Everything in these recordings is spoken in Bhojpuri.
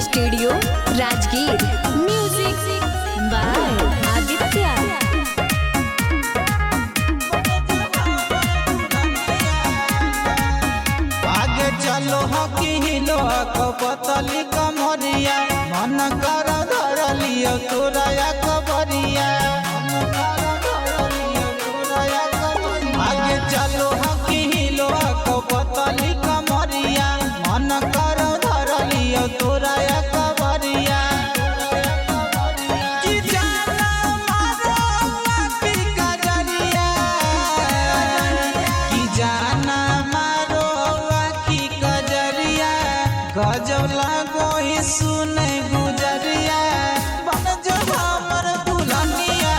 Studio Rajgir. Music by Aditya. आगे चलो हकी हिलो पतली कमरिया मन कर धर लियो तोरा कबरिया। आगे चलो हकी हिलो पतली कमरिया मन कर धर लियो तोरा कबरिया। गजब लागो ही सुने गुजरिया बन जो हमर दुल्हनिया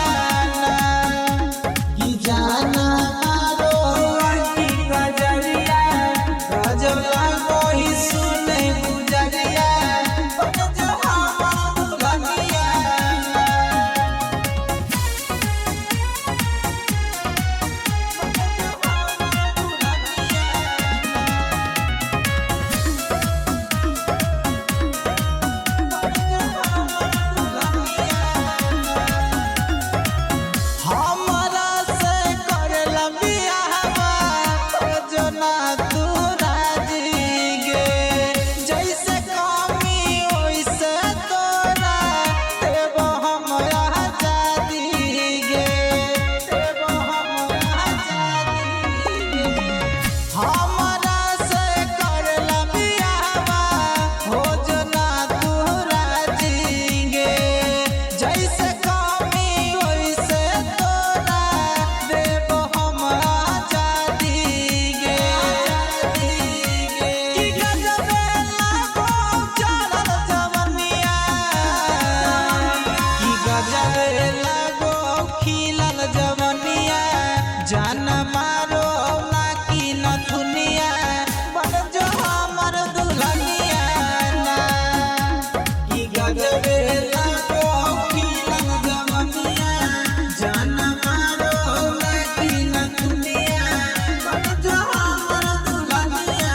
की जाना मारो की गजरिया। गजब लागो ही सुने गुजरिया बन जो हमर दुल्हनिया। जान मारो ना की नथुनिया बन जो हमर दुल्हनिया ना की गजबे लागो खिलन जवनिया। जान मारो ना की नथुनिया बन जो हमर दुल्हनिया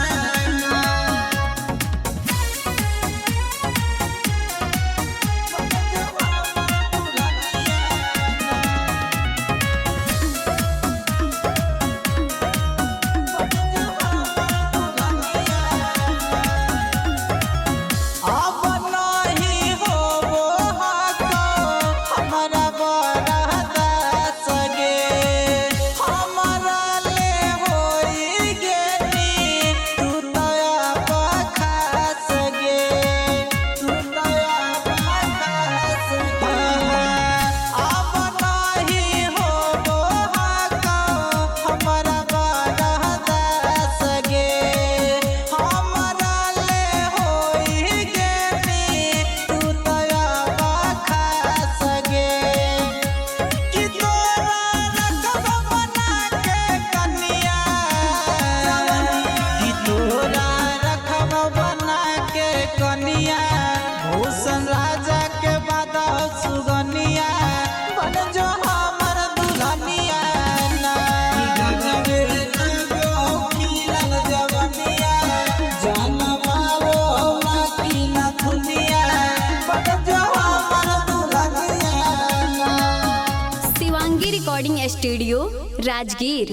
ना। भूषण राजा के बाद सुगनिया बन जो हमर दुल्हनिया ना। गजबे लागो खिलन जवनिया जान मारो ना की नथुनिया बन जो हमर दुल्हनिया ना। Shivangi recording studio Rajgir.